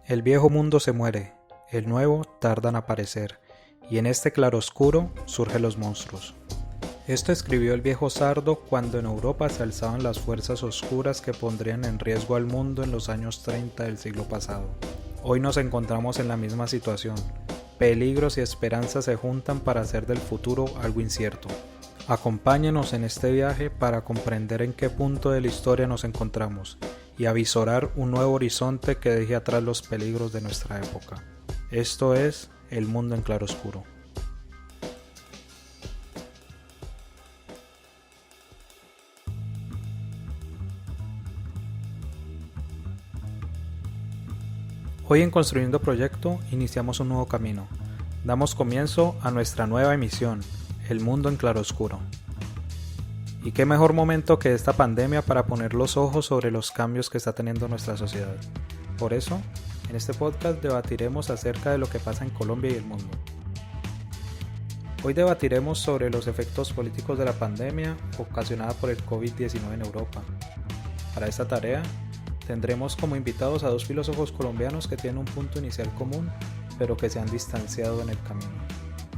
El viejo mundo se muere, el nuevo tarda en aparecer, y en este claroscuro surgen los monstruos. Esto escribió el viejo Sardo cuando en Europa se alzaban las fuerzas oscuras que pondrían en riesgo al mundo en los años 30 del siglo pasado. Hoy nos encontramos en la misma situación. Peligros y esperanzas se juntan para hacer del futuro algo incierto. Acompáñenos en este viaje para comprender en qué punto de la historia nos encontramos y avisorar un nuevo horizonte que deje atrás los peligros de nuestra época. Esto es El Mundo en Claroscuro. Hoy en Construyendo Proyecto iniciamos un nuevo camino. Damos comienzo a nuestra nueva emisión, El Mundo en Claroscuro. Y qué mejor momento que esta pandemia para poner los ojos sobre los cambios que está teniendo nuestra sociedad. Por eso, en este podcast debatiremos acerca de lo que pasa en Colombia y el mundo. Hoy debatiremos sobre los efectos políticos de la pandemia ocasionada por el COVID-19 en Europa. Para esta tarea, tendremos como invitados a dos filósofos colombianos que tienen un punto inicial común, pero que se han distanciado en el camino.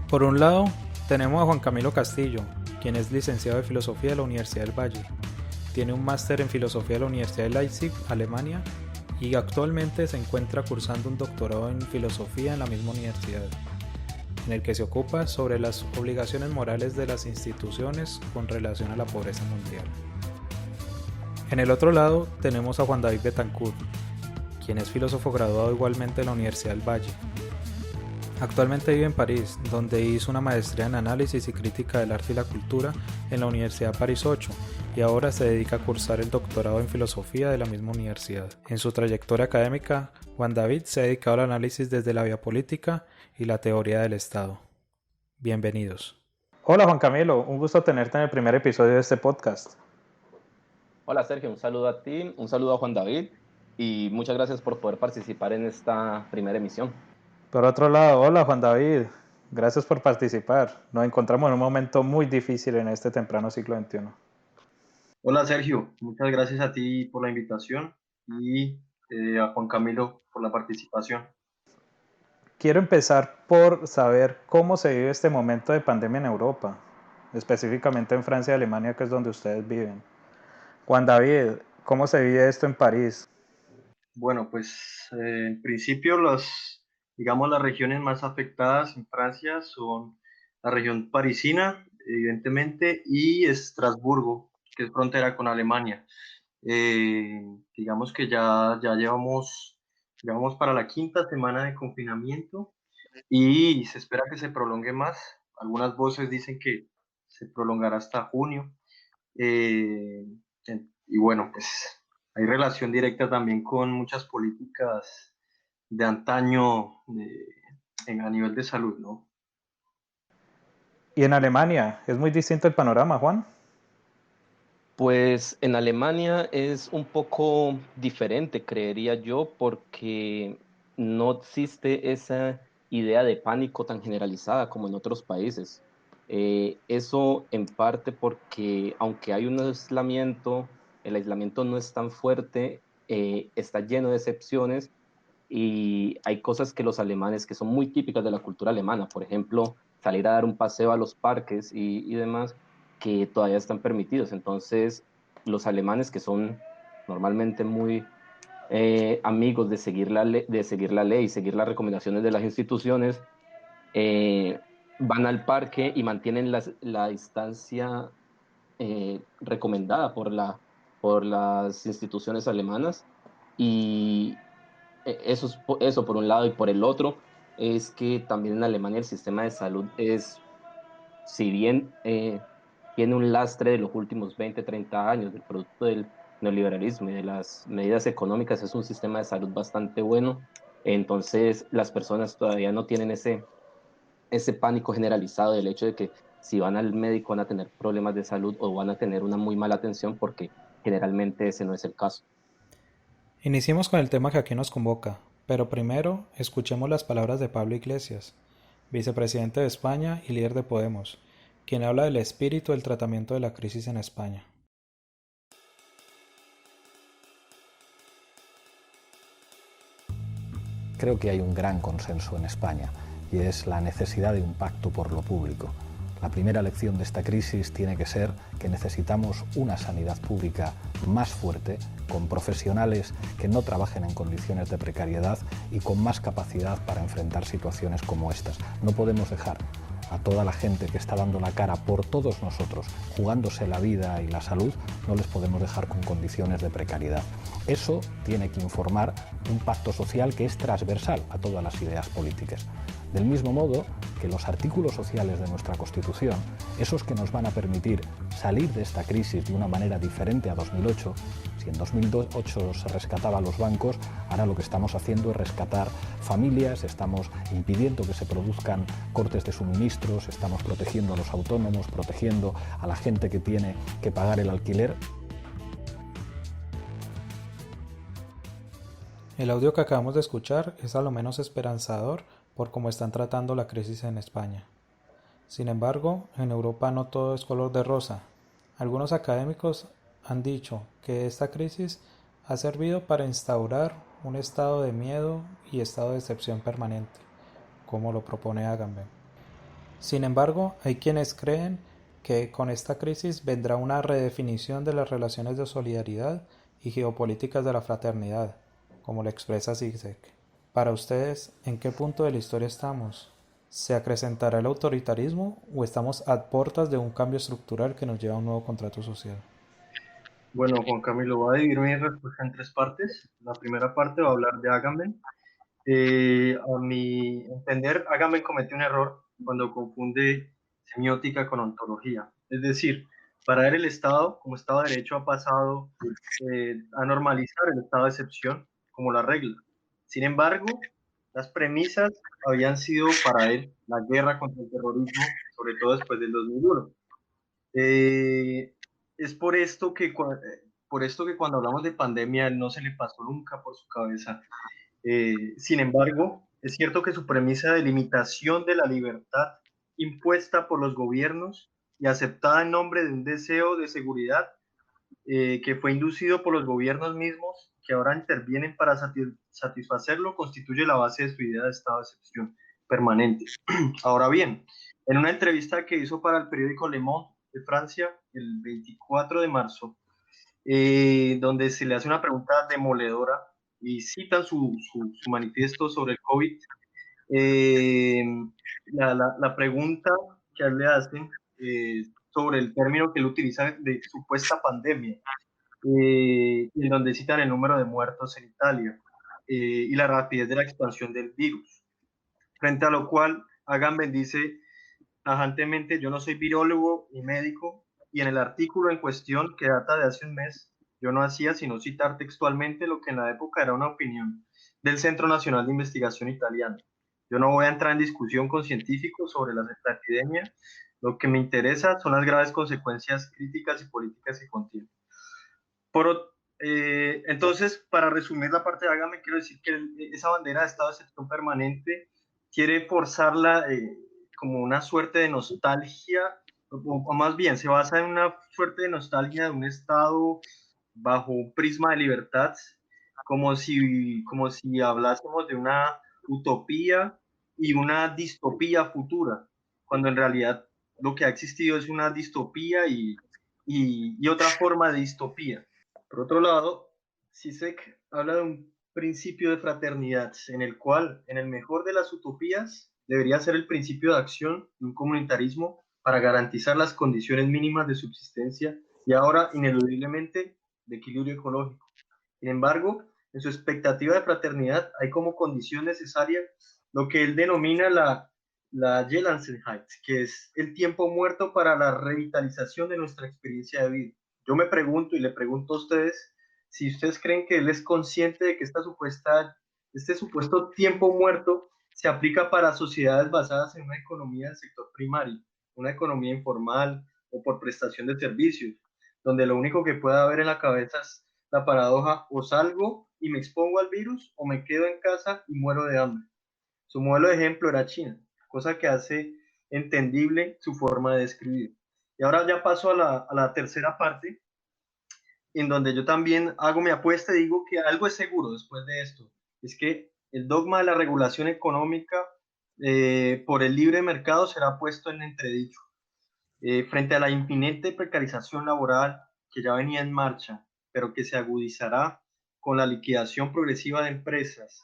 Por un lado, tenemos a Juan Camilo Castillo, quien es licenciado de Filosofía de la Universidad del Valle. Tiene un máster en Filosofía de la Universidad de Leipzig, Alemania, y actualmente se encuentra cursando un doctorado en Filosofía en la misma universidad, en el que se ocupa sobre las obligaciones morales de las instituciones con relación a la pobreza mundial. En el otro lado tenemos a Juan David Betancourt, quien es filósofo graduado igualmente en la Universidad del Valle. Actualmente vive en París, donde hizo una maestría en Análisis y Crítica del Arte y la Cultura en la Universidad París 8 y ahora se dedica a cursar el doctorado en Filosofía de la misma universidad. En su trayectoria académica, Juan David se ha dedicado al análisis desde la biopolítica y la teoría del Estado. Bienvenidos. Hola Juan Camilo, un gusto tenerte en el primer episodio de este podcast. Hola Sergio, un saludo a ti, un saludo a Juan David y muchas gracias por poder participar en esta primera emisión. Por otro lado, hola Juan David, gracias por participar. Nos encontramos en un momento muy difícil en este temprano siglo XXI. Hola Sergio, muchas gracias a ti por la invitación y a Juan Camilo por la participación. Quiero empezar por saber cómo se vive este momento de pandemia en Europa, específicamente en Francia y Alemania, que es donde ustedes viven. Juan David, ¿cómo se vive esto en París? Bueno, pues en principio las regiones más afectadas en Francia son la región parisina, evidentemente, y Estrasburgo, que es frontera con Alemania. Digamos que ya llevamos para la quinta semana de confinamiento y se espera que se prolongue más. Algunas voces dicen que se prolongará hasta junio. Eh, y bueno, pues hay relación directa también con muchas políticas de antaño a nivel de salud, ¿no? ¿Y en Alemania? ¿Es muy distinto el panorama, Juan? Pues en Alemania es un poco diferente, creería yo, porque no existe esa idea de pánico tan generalizada como en otros países. Eso en parte porque aunque hay un aislamiento, el aislamiento no es tan fuerte, está lleno de excepciones y hay cosas que los alemanes, que son muy típicas de la cultura alemana, por ejemplo, salir a dar un paseo a los parques y demás, que todavía están permitidos. Entonces, los alemanes que son normalmente muy amigos de seguir de seguir la ley, seguir las recomendaciones de las instituciones, van al parque y mantienen la distancia recomendada por las instituciones alemanas y eso por un lado, y por el otro es que también en Alemania el sistema de salud es, si bien tiene un lastre de los últimos 20 30 años del producto del neoliberalismo y de las medidas económicas, es un sistema de salud bastante bueno. Entonces las personas todavía no tienen ese pánico generalizado del hecho de que si van al médico van a tener problemas de salud o van a tener una muy mala atención, porque generalmente ese no es el caso. Iniciemos con el tema que aquí nos convoca, pero primero escuchemos las palabras de Pablo Iglesias, vicepresidente de España y líder de Podemos, quien habla del espíritu del tratamiento de la crisis en España. creo que hay un gran consenso en España y es la necesidad de un pacto por lo público. La primera lección de esta crisis tiene que ser que necesitamos una sanidad pública más fuerte, con profesionales que no trabajen en condiciones de precariedad y con más capacidad para enfrentar situaciones como estas. No podemos dejar a toda la gente que está dando la cara por todos nosotros, jugándose la vida y la salud, no les podemos dejar con condiciones de precariedad. Eso tiene que informar un pacto social que es transversal a todas las ideas políticas. Del mismo modo que los artículos sociales de nuestra Constitución, esos que nos van a permitir salir de esta crisis de una manera diferente a 2008, si en 2008 se rescataba a los bancos, ahora lo que estamos haciendo es rescatar familias, estamos impidiendo que se produzcan cortes de suministros, estamos protegiendo a los autónomos, protegiendo a la gente que tiene que pagar el alquiler. El audio que acabamos de escuchar es a lo menos esperanzador por cómo están tratando la crisis en España. Sin embargo, en Europa no todo es color de rosa. Algunos académicos han dicho que esta crisis ha servido para instaurar un estado de miedo y estado de excepción permanente, como lo propone Agamben. Sin embargo, hay quienes creen que con esta crisis vendrá una redefinición de las relaciones de solidaridad y geopolíticas de la fraternidad, como lo expresa Zizek. Para ustedes, ¿en qué punto de la historia estamos? ¿Se acrecentará el autoritarismo o estamos a puertas de un cambio estructural que nos lleva a un nuevo contrato social? Bueno, Juan Camilo, voy a dividir mi respuesta en tres partes. La primera parte va a hablar de Agamben. A mi entender, Agamben cometió un error cuando confunde semiótica con ontología. Es decir, para él el Estado, como Estado de Derecho, ha pasado a normalizar el estado de excepción como la regla. Sin embargo, las premisas habían sido para él la guerra contra el terrorismo, sobre todo después del 2001. Es por esto que cuando hablamos de pandemia, él no se le pasó nunca por su cabeza. Sin embargo, es cierto que su premisa de limitación de la libertad impuesta por los gobiernos y aceptada en nombre de un deseo de seguridad que fue inducido por los gobiernos mismos que ahora intervienen para satisfacerlo, constituye la base de su idea de estado de excepción permanente. Ahora bien, en una entrevista que hizo para el periódico Le Monde de Francia el 24 de marzo, donde se le hace una pregunta demoledora y citan su manifiesto sobre el COVID, eh, la pregunta que a él le hacen sobre el término que él utiliza de supuesta pandemia, en donde citan el número de muertos en Italia y la rapidez de la expansión del virus. Frente a lo cual, Agamben dice tajantemente: yo no soy virólogo ni médico, y en el artículo en cuestión, que data de hace un mes, yo no hacía sino citar textualmente lo que en la época era una opinión del Centro Nacional de Investigación italiano. Yo no voy a entrar en discusión con científicos sobre la epidemia, lo que me interesa son las graves consecuencias críticas y políticas que contiene. Entonces, para resumir la parte de Agamben, quiero decir que esa bandera de estado de excepción permanente quiere forzarla como una suerte de nostalgia, o más bien se basa en una suerte de nostalgia de un estado bajo un prisma de libertad, como si hablásemos de una utopía y una distopía futura, cuando en realidad lo que ha existido es una distopía y otra forma de distopía. Por otro lado, Zizek habla de un principio de fraternidad, en el cual, en el mejor de las utopías, debería ser el principio de acción de un comunitarismo para garantizar las condiciones mínimas de subsistencia y ahora, ineludiblemente, de equilibrio ecológico. Sin embargo, en su expectativa de fraternidad hay como condición necesaria lo que él denomina la Gelassenheit, que es el tiempo muerto para la revitalización de nuestra experiencia de vida. Yo me pregunto y le pregunto a ustedes si ustedes creen que él es consciente de que este supuesto tiempo muerto se aplica para sociedades basadas en una economía del sector primario, una economía informal o por prestación de servicios, donde lo único que puede haber en la cabeza es la paradoja: o salgo y me expongo al virus, o me quedo en casa y muero de hambre. Su modelo de ejemplo era China, cosa que hace entendible su forma de describir. Y ahora ya paso a la tercera parte, en donde yo también hago mi apuesta y digo que algo es seguro después de esto. Es que el dogma de la regulación económica por el libre mercado será puesto en entredicho. Frente a la inminente precarización laboral que ya venía en marcha, pero que se agudizará con la liquidación progresiva de empresas,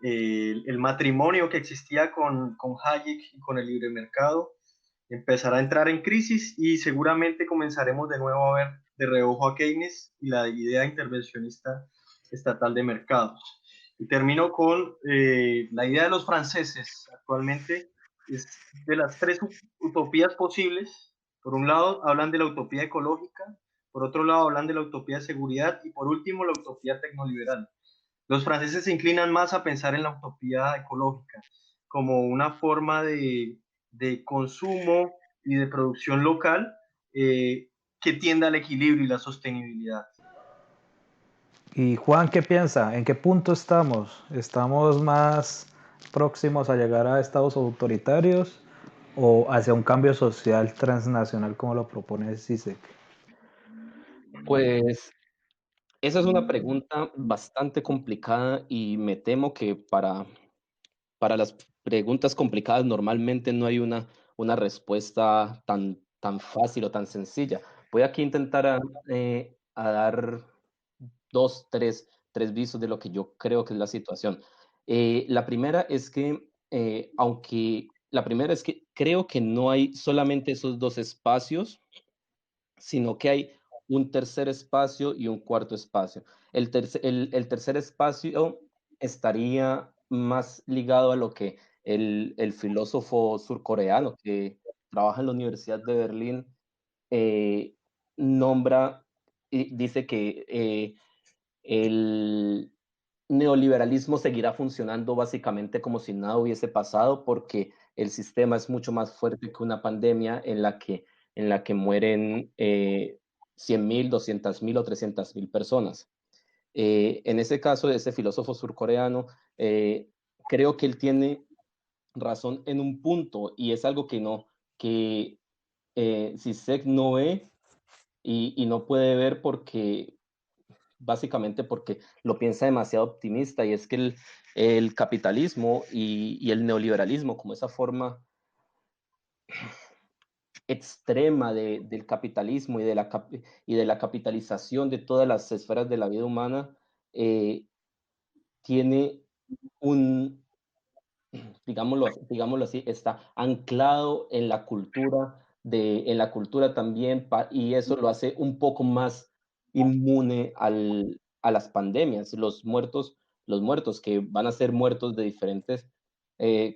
el matrimonio que existía con Hayek y con el libre mercado empezará a entrar en crisis y seguramente comenzaremos de nuevo a ver de reojo a Keynes y la idea intervencionista estatal de mercados. Y termino con la idea de los franceses actualmente, es de las tres utopías posibles. Por un lado, hablan de la utopía ecológica, por otro lado, hablan de la utopía de seguridad y por último, la utopía tecnoliberal. Los franceses se inclinan más a pensar en la utopía ecológica como una forma de consumo y de producción local que tienda al equilibrio y la sostenibilidad. ¿Y Juan qué piensa? ¿En qué punto estamos? ¿Estamos más próximos a llegar a estados autoritarios o hacia un cambio social transnacional como lo propone Zizek? Pues esa es una pregunta bastante complicada y me temo que para las preguntas complicadas normalmente no hay una respuesta tan fácil o tan sencilla. Voy aquí a intentar a dar tres visos de lo que yo creo que es la situación. La primera es que, la primera es que creo que no hay solamente esos dos espacios, sino que hay un tercer espacio y un cuarto espacio. El tercer espacio estaría más ligado a lo que el filósofo surcoreano que trabaja en la Universidad de Berlín eh, nombra y dice que el neoliberalismo seguirá funcionando básicamente como si nada hubiese pasado porque el sistema es mucho más fuerte que una pandemia en la que mueren 100.000, 200.000 o 300.000 personas. En ese caso, ese filósofo surcoreano, creo que él tiene razón en un punto y es algo que Zizek no ve y no puede ver porque básicamente porque lo piensa demasiado optimista y es que el capitalismo y el neoliberalismo como esa forma extrema del capitalismo y de la capitalización de todas las esferas de la vida humana tiene un, digámoslo así, está anclado en la cultura, en la cultura también, y eso lo hace un poco más inmune a las pandemias. Los muertos que van a ser muertos de diferentes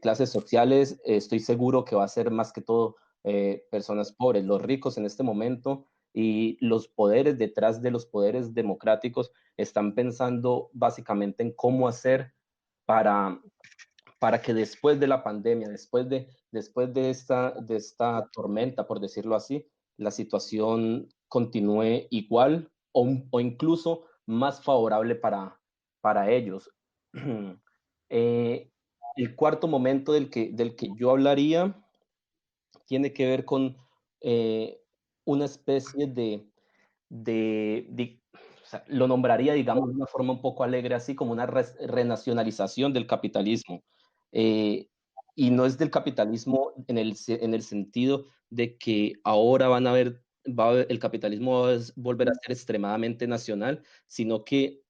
clases sociales, estoy seguro que va a ser más que todo personas pobres. Los ricos en este momento y los poderes detrás de los poderes democráticos están pensando básicamente en cómo hacer para que después de la pandemia, después de esta tormenta, por decirlo así, la situación continúe igual o incluso más favorable para ellos. El cuarto momento del que yo hablaría tiene que ver con una especie o sea, lo nombraría, digamos, de una forma un poco alegre, así como una renacionalización del capitalismo. Eh, y no es del capitalismo en el sentido de que ahora el capitalismo va a volver a ser extremadamente nacional, sino que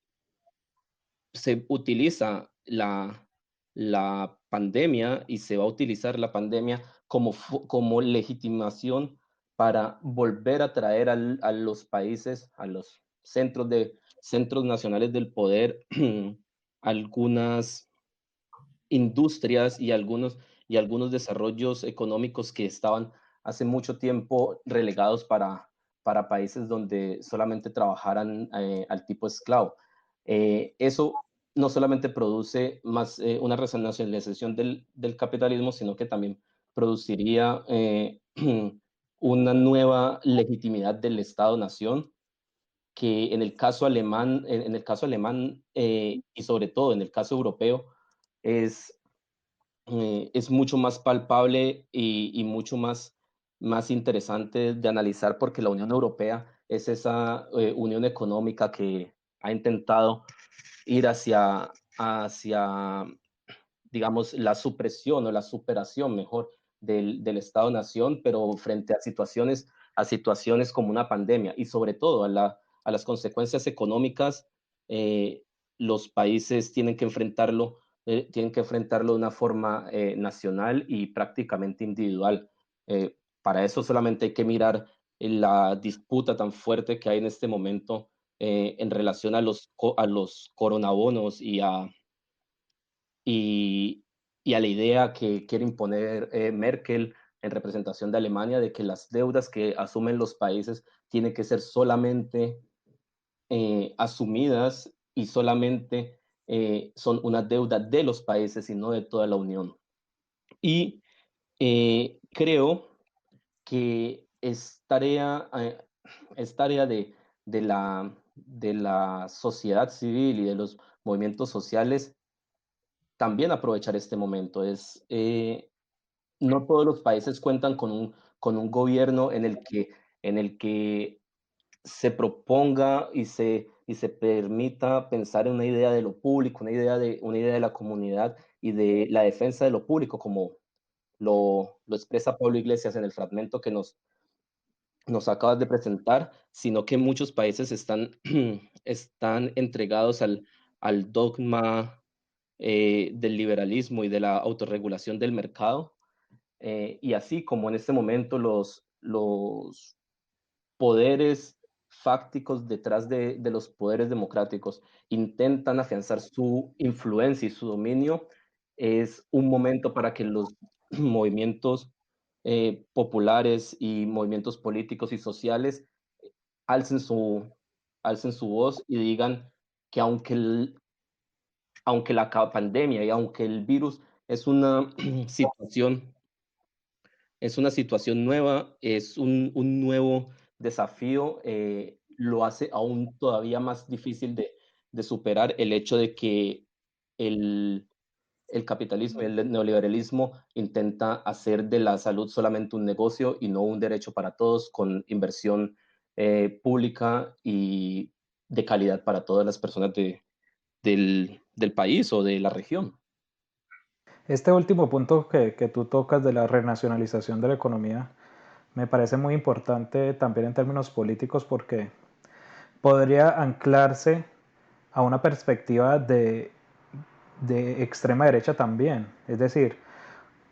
se utiliza la pandemia y se va a utilizar la pandemia como legitimación para volver a traer a los países, a los centros nacionales del poder, algunas industrias y algunos desarrollos económicos que estaban hace mucho tiempo relegados para países donde solamente trabajaran al tipo esclavo. Eso no solamente produce más una renacionalización del capitalismo, sino que también produciría una nueva legitimidad del Estado-nación que en el caso alemán y sobre todo en el caso europeo es, es mucho más palpable y mucho más interesante de analizar porque la Unión Europea es esa unión económica que ha intentado ir hacia, digamos, la supresión o la superación, mejor, del Estado-Nación, pero frente a situaciones como una pandemia y sobre todo a las consecuencias económicas, eh, los países tienen que enfrentarlo de una forma nacional y prácticamente individual. Para eso solamente hay que mirar la disputa tan fuerte que hay en este momento en relación a los coronabonos y, y a la idea que quiere imponer Merkel en representación de Alemania de que las deudas que asumen los países tienen que ser solamente asumidas y solamente son una deuda de los países y no de toda la Unión. Y creo que es tarea de la sociedad civil y de los movimientos sociales también aprovechar este momento. No todos los países cuentan con un gobierno en el que se proponga y se permita pensar en una idea de lo público, una idea de la comunidad y de la defensa de lo público, como lo expresa Pablo Iglesias en el fragmento que nos acabas de presentar, sino que muchos países están entregados al dogma del liberalismo y de la autorregulación del mercado. Y así como en este momento los poderes fácticos detrás de los poderes democráticos intentan afianzar su influencia y su dominio, es un momento para que los movimientos populares y movimientos políticos y sociales alcen su, alcen su voz y digan que aunque la pandemia y aunque el virus es una situación es una situación nueva, es un nuevo desafío, lo hace aún todavía más difícil de superar el hecho de que el, el capitalismo y el neoliberalismo intenta hacer de la salud solamente un negocio y no un derecho para todos con inversión pública y de calidad para todas las personas del país o de la región. Este último punto que tú tocas de la renacionalización de la economía me parece muy importante también en términos políticos porque podría anclarse a una perspectiva de extrema derecha también. Es decir,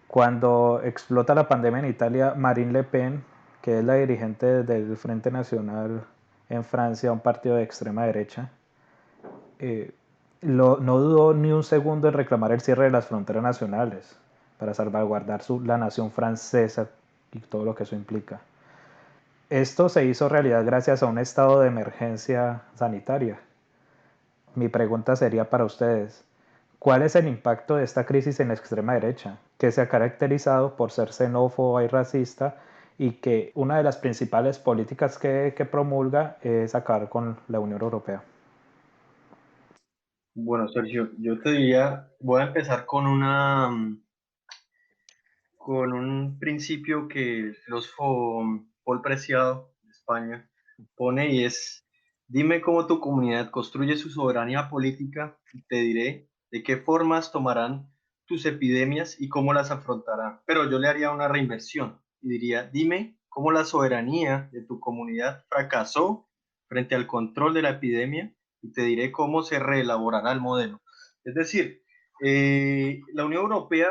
cuando explota la pandemia en Italia, Marine Le Pen, que es la dirigente del Frente Nacional en Francia, un partido de extrema derecha, no dudó ni un segundo en reclamar el cierre de las fronteras nacionales para salvaguardar la nación francesa y todo lo que eso implica. Esto se hizo realidad gracias a un estado de emergencia sanitaria. Mi pregunta sería para ustedes, ¿cuál es el impacto de esta crisis en la extrema derecha, que se ha caracterizado por ser xenófoba y racista y que una de las principales políticas que promulga es acabar con la Unión Europea? Bueno, Sergio, yo te diría, voy a empezar con un principio que el filósofo Paul Preciado de España pone y es, dime cómo tu comunidad construye su soberanía política y te diré de qué formas tomarán tus epidemias y cómo las afrontarán. Pero yo le haría una reinversión y diría, dime cómo la soberanía de tu comunidad fracasó frente al control de la epidemia y te diré cómo se reelaborará el modelo. Es decir, la Unión Europea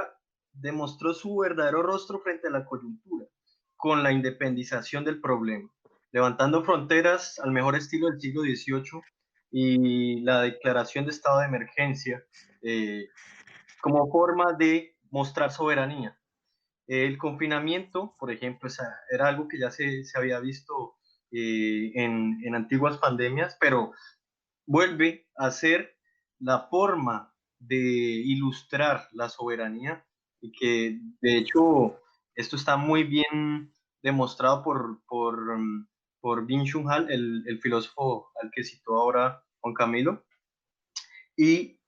demostró su verdadero rostro frente a la coyuntura, con la independización del problema, levantando fronteras al mejor estilo del siglo XVIII y la declaración de estado de emergencia eh, como forma de mostrar soberanía. El confinamiento, por ejemplo, era algo que ya se había visto en antiguas pandemias, pero vuelve a ser la forma de ilustrar la soberanía y que de hecho esto está muy bien demostrado por Byung-Chul Han, el filósofo al que citó ahora Juan Camilo. Y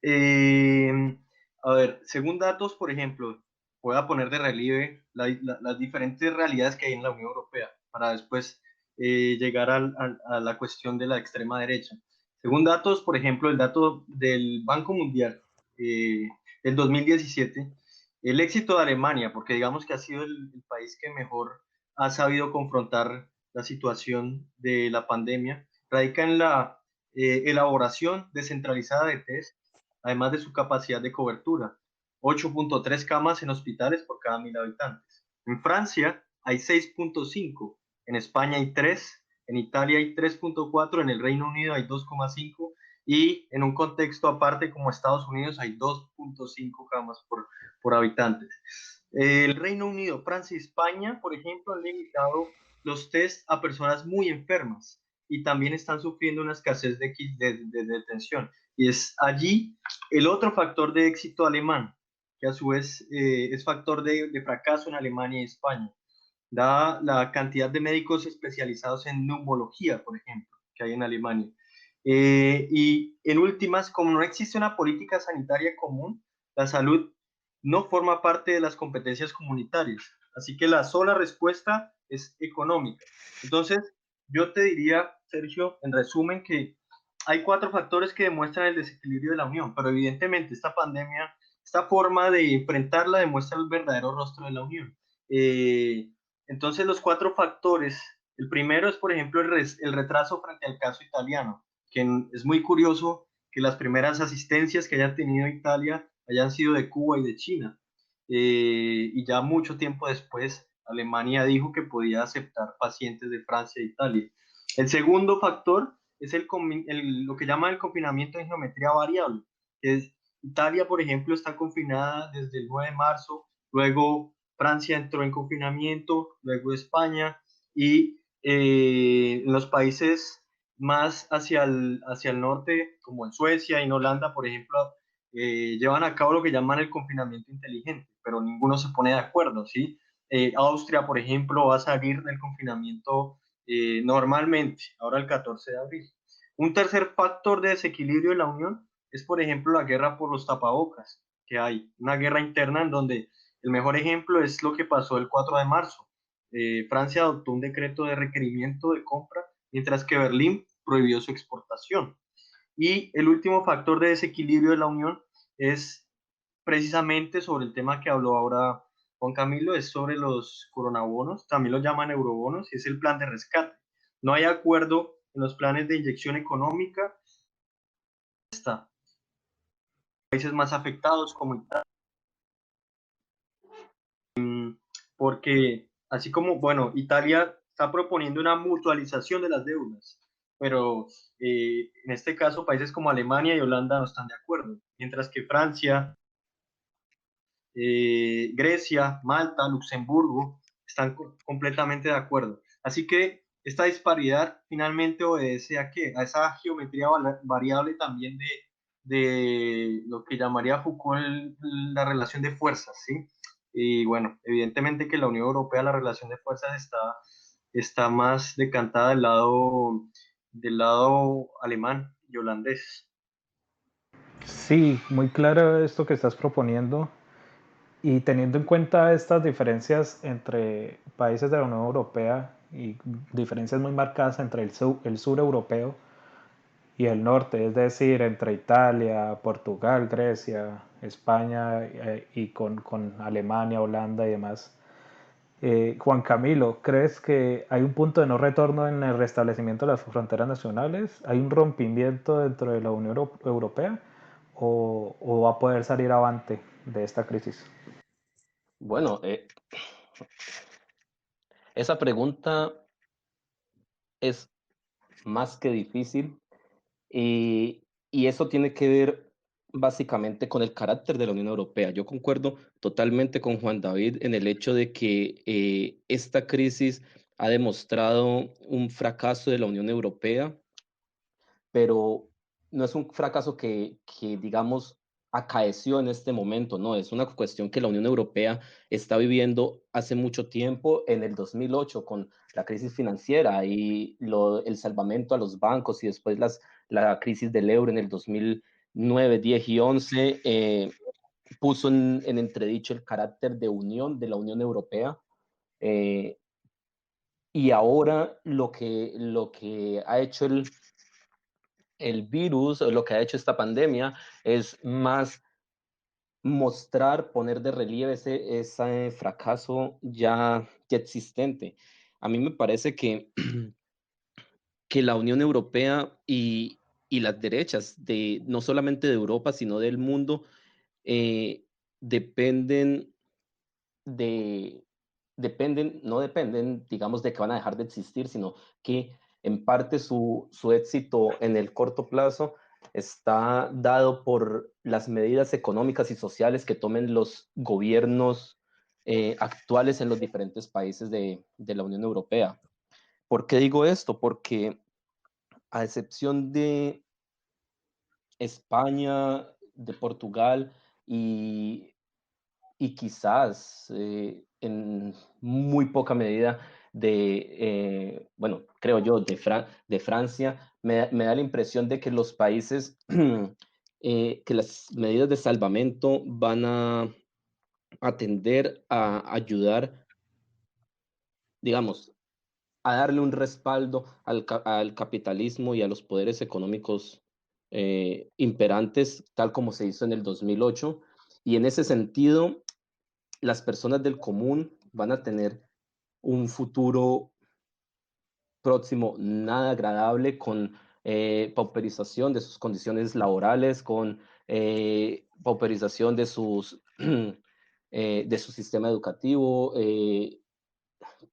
a ver, según datos, por ejemplo, voy a poner de relieve las diferentes realidades que hay en la Unión Europea para después llegar a la cuestión de la extrema derecha. Según datos, por ejemplo, el dato del Banco Mundial, el 2017, el éxito de Alemania, porque digamos que ha sido el país que mejor ha sabido confrontar la situación de la pandemia, radica en la elaboración descentralizada de test, además de su capacidad de cobertura, 8.3 camas en hospitales por cada 1.000 habitantes. En Francia hay 6.5, en España hay 3, en Italia hay 3.4, en el Reino Unido hay 2.5 y en un contexto aparte como Estados Unidos hay 2.5 camas por habitantes. El Reino Unido, Francia y España, por ejemplo, han limitado los test a personas muy enfermas y también están sufriendo una escasez de detención. Y es allí el otro factor de éxito alemán, que a su vez es factor de fracaso en Alemania y España, dada la cantidad de médicos especializados en neumología, por ejemplo, que hay en Alemania. Y en últimas, como no existe una política sanitaria común, la salud no forma parte de las competencias comunitarias. Así que la sola respuesta es económica. Entonces, yo te diría, Sergio, en resumen, que hay 4 factores que demuestran el desequilibrio de la Unión, pero evidentemente esta pandemia, esta forma de enfrentarla demuestra el verdadero rostro de la Unión. Entonces, los 4 factores, el primero es, por ejemplo, el retraso frente al caso italiano, que es muy curioso que las primeras asistencias que haya tenido Italia hayan sido de Cuba y de China. Y ya mucho tiempo después, Alemania dijo que podía aceptar pacientes de Francia e Italia. El segundo factor es lo que llaman el confinamiento en geometría variable. Que es, Italia, por ejemplo, está confinada desde el 9 de marzo, luego Francia entró en confinamiento, luego España, y en los países más hacia el norte, como en Suecia y en Holanda, por ejemplo, llevan a cabo lo que llaman el confinamiento inteligente, pero ninguno se pone de acuerdo, ¿sí? Austria, por ejemplo, va a salir del confinamiento normalmente, ahora el 14 de abril. Un tercer factor de desequilibrio de la Unión es, por ejemplo, la guerra por los tapabocas, que hay una guerra interna en donde el mejor ejemplo es lo que pasó el 4 de marzo. Francia adoptó un decreto de requerimiento de compra, mientras que Berlín prohibió su exportación. Y el último factor de desequilibrio de la Unión es precisamente sobre el tema que habló ahora Juan Camilo, es sobre los coronabonos, también lo llaman eurobonos, y es el plan de rescate. No hay acuerdo en los planes de inyección económica. Está. Países más afectados como Italia, porque así como, bueno, Italia está proponiendo una mutualización de las deudas, pero en este caso países como Alemania y Holanda no están de acuerdo, mientras que Francia, Grecia, Malta, Luxemburgo están completamente de acuerdo. Así que esta disparidad finalmente obedece a qué? A esa geometría variable también de lo que llamaría Foucault la relación de fuerzas, ¿sí? Y bueno, evidentemente que la Unión Europea, la relación de fuerzas está más decantada del lado alemán y holandés. Sí, muy claro esto que estás proponiendo. Y teniendo en cuenta estas diferencias entre países de la Unión Europea y diferencias muy marcadas entre el sur europeo y el norte, es decir, entre Italia, Portugal, Grecia, España y con Alemania, Holanda y demás. Juan Camilo, ¿crees que hay un punto de no retorno en el restablecimiento de las fronteras nacionales? ¿Hay un rompimiento dentro de la Unión Europea o va a poder salir avante de esta crisis? Bueno, esa pregunta es más que difícil y eso tiene que ver básicamente con el carácter de la Unión Europea. Yo concuerdo totalmente con Juan David en el hecho de que esta crisis ha demostrado un fracaso de la Unión Europea, pero no es un fracaso que digamos, acaeció en este momento, no, es una cuestión que la Unión Europea está viviendo hace mucho tiempo, en el 2008, con la crisis financiera y el salvamento a los bancos y después la crisis del euro en el 2009, 10 y 11, puso en entredicho el carácter de unión de la Unión Europea. eh, y ahora lo que ha hecho el virus, o lo que ha hecho esta pandemia, es más mostrar, poner de relieve ese fracaso ya existente. A mí me parece que, que la Unión Europea y las derechas, no solamente de Europa, sino del mundo, eh, dependen de, no dependen, digamos, de que van a dejar de existir, sino que en parte su éxito en el corto plazo está dado por las medidas económicas y sociales que tomen los gobiernos actuales en los diferentes países de la Unión Europea. ¿Por qué digo esto? Porque a excepción de España, de Portugal y quizás en muy poca medida bueno, creo yo, de Francia, me da la impresión de que los países, que las medidas de salvamento van a atender a ayudar, digamos, a darle un respaldo al capitalismo y a los poderes económicos imperantes, tal como se hizo en el 2008. Y en ese sentido, las personas del común van a tener un futuro próximo nada agradable con pauperización de sus condiciones laborales, con pauperización de su sistema educativo.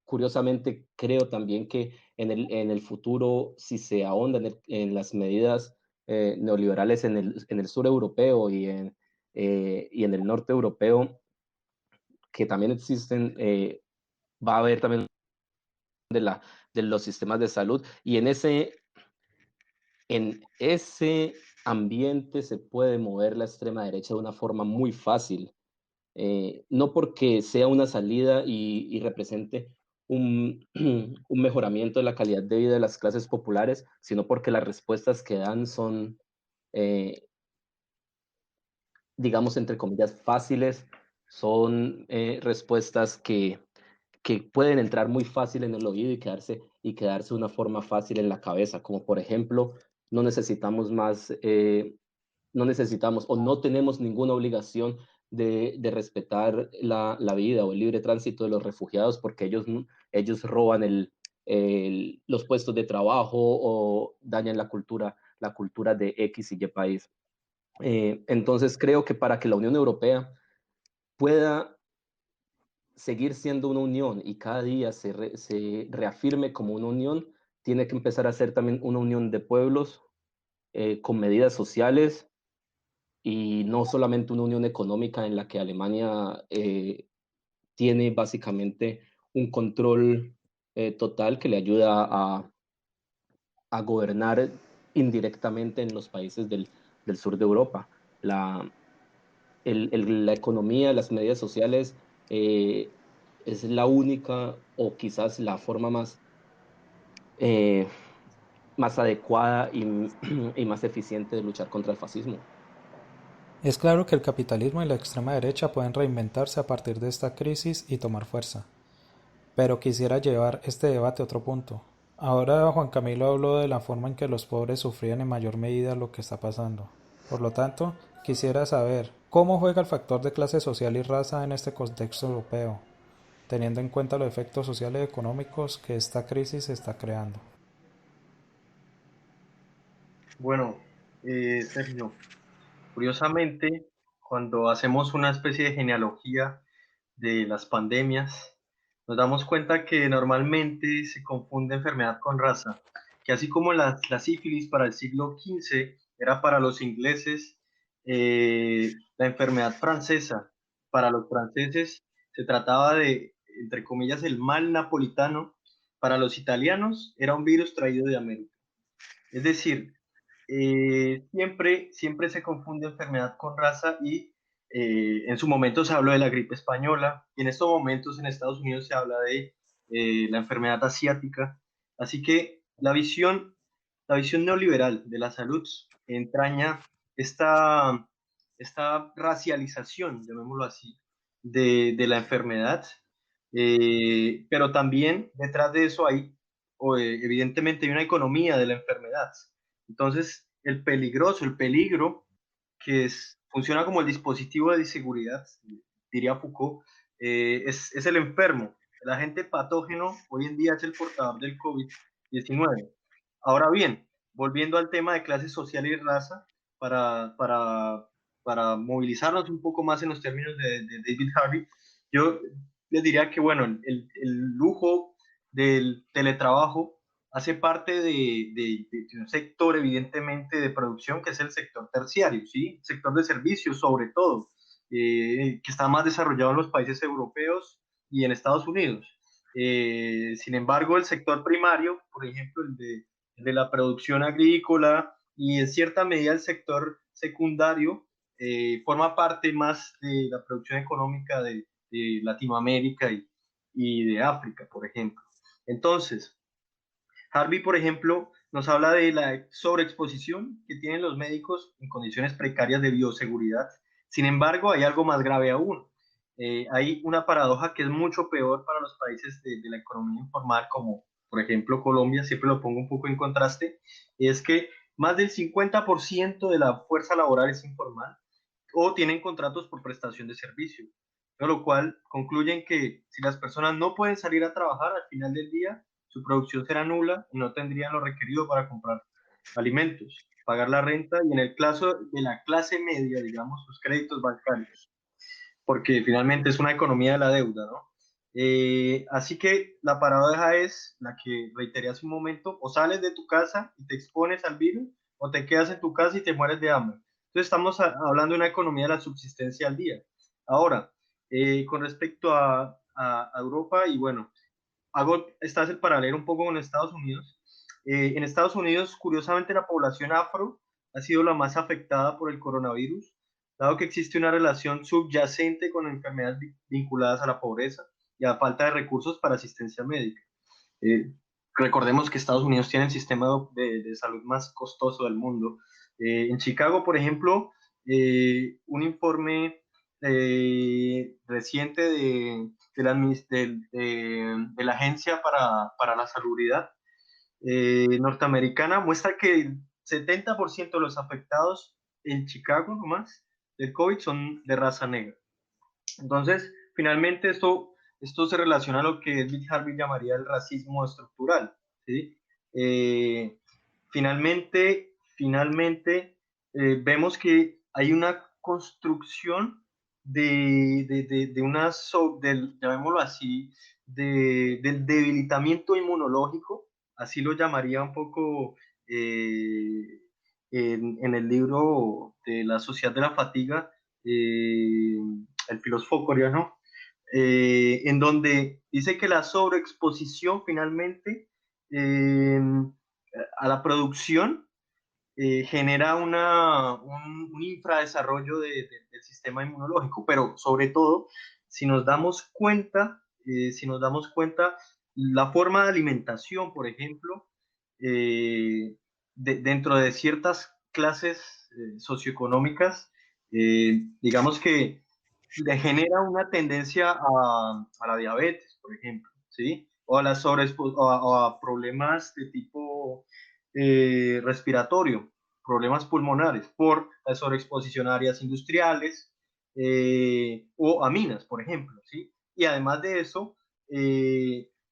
Curiosamente, creo también que en el futuro, si se ahonda en las medidas neoliberales en el sur europeo y en el norte europeo, que también existen, va a haber también de los sistemas de salud y en ese ambiente se puede mover la extrema derecha de una forma muy fácil, no porque sea una salida y represente un mejoramiento de la calidad de vida de las clases populares, sino porque las respuestas que dan son, eh, digamos, entre comillas, fáciles, son respuestas que pueden entrar muy fácil en el oído y quedarse de una forma fácil en la cabeza, como por ejemplo, no necesitamos más, no necesitamos o no tenemos ninguna obligación de respetar la vida o el libre tránsito de los refugiados porque ellos roban los puestos de trabajo o dañan la cultura de X y Y país. Entonces creo que para que la Unión Europea pueda seguir siendo una unión y cada día se reafirme como una unión, tiene que empezar a ser también una unión de pueblos con medidas sociales y no solamente una unión económica en la que Alemania tiene básicamente un control total que le ayuda a gobernar indirectamente en los países del sur de Europa. La, la economía, las medidas sociales eh, es la única o quizás la forma eh, más adecuada y más eficiente de luchar contra el fascismo. Es claro que el capitalismo y la extrema derecha pueden reinventarse a partir de esta crisis y tomar fuerza. Pero quisiera llevar este debate a otro punto. Ahora Juan Camilo habló de la forma en que los pobres sufrían en mayor medida lo que está pasando. Por lo tanto, quisiera saber cómo juega el factor de clase social y raza en este contexto europeo, teniendo en cuenta los efectos sociales y económicos que esta crisis está creando. Bueno, Sergio, curiosamente, cuando hacemos una especie de genealogía de las pandemias, nos damos cuenta que normalmente se confunde enfermedad con raza, que así como la sífilis para el siglo XV era para los ingleses, la enfermedad francesa para los franceses se trataba de, entre comillas, el mal napolitano, para los italianos era un virus traído de América. Es decir, siempre se confunde enfermedad con raza y en su momento se habló de la gripe española y en estos momentos en Estados Unidos se habla de la enfermedad asiática. Así que la visión neoliberal de la salud entraña esta racialización, llamémoslo así, de la enfermedad, pero también detrás de eso hay, evidentemente, hay una economía de la enfermedad. Entonces, el peligro que es funciona como el dispositivo de seguridad, diría Foucault, es el enfermo. El agente patógeno hoy en día es el portador del COVID-19. Ahora bien, volviendo al tema de clase social y raza, para, para, para movilizarnos un poco más en los términos de David Harvey, yo les diría que, bueno, el lujo del teletrabajo hace parte de un sector, evidentemente, de producción, que es el sector terciario, ¿sí? Sector de servicios, sobre todo, que está más desarrollado en los países europeos y en Estados Unidos. Sin embargo, el sector primario, por ejemplo, el de la producción agrícola y en cierta medida el sector secundario, forma parte más de la producción económica de Latinoamérica y de África, por ejemplo. Entonces, Harvey, por ejemplo, nos habla de la sobreexposición que tienen los médicos en condiciones precarias de bioseguridad. Sin embargo, hay algo más grave aún. Hay una paradoja que es mucho peor para los países de la economía informal, como por ejemplo Colombia, siempre lo pongo un poco en contraste, es que más del 50% de la fuerza laboral es informal o tienen contratos por prestación de servicio, lo cual concluyen que si las personas no pueden salir a trabajar al final del día, su producción será nula y no tendrían lo requerido para comprar alimentos, pagar la renta y en el caso de la clase media, digamos, sus créditos bancarios, porque finalmente es una economía de la deuda, ¿no? Así que la paradoja es la que reiteré hace un momento, o sales de tu casa y te expones al virus, o te quedas en tu casa y te mueres de hambre. Entonces estamos hablando de una economía de la subsistencia al día. Ahora, con respecto a Europa, y bueno, este es el paralelo un poco con Estados Unidos. En Estados Unidos, curiosamente, la población afro ha sido la más afectada por el coronavirus, dado que existe una relación subyacente con enfermedades vinculadas a la pobreza y a falta de recursos para asistencia médica. Eh, Recordemos que Estados Unidos tiene el sistema de salud más costoso del mundo. En Chicago, por ejemplo, un informe reciente de la Agencia para la Salubridad norteamericana muestra que el 70% de los afectados en Chicago nomás del COVID son de raza negra. Entonces, finalmente esto se relaciona a lo que David Harvey llamaría el racismo estructural, ¿sí? Eh, vemos que hay una construcción de una, llamémoslo así, del debilitamiento inmunológico, así lo llamaría un poco en el libro de la Sociedad de la Fatiga, el filósofo coreano, en donde dice que la sobreexposición finalmente a la producción genera un infradesarrollo del sistema inmunológico, pero sobre todo, si nos damos cuenta, la forma de alimentación, por ejemplo, dentro de ciertas clases socioeconómicas, digamos que le genera una tendencia a la diabetes, por ejemplo, ¿sí? O a, o a problemas de tipo respiratorio, problemas pulmonares, por la sobreexposición a áreas industriales o a minas, por ejemplo, ¿sí? Y además de eso,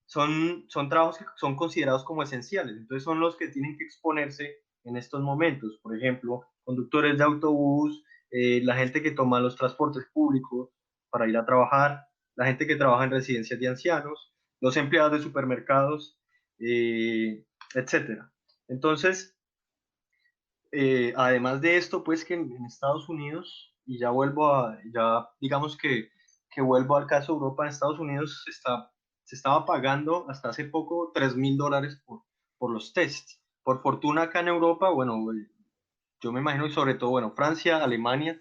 son trabajos que son considerados como esenciales, entonces son los que tienen que exponerse en estos momentos, por ejemplo, conductores de autobús, la gente que toma los transportes públicos para ir a trabajar, la gente que trabaja en residencias de ancianos, los empleados de supermercados, etcétera. Entonces, además de esto, pues que en Estados Unidos, y ya digamos que vuelvo al caso de Europa, en Estados Unidos se estaba pagando hasta hace poco $3.000 por los tests. Por fortuna acá en Europa, bueno, yo me imagino y sobre todo, bueno, Francia, Alemania,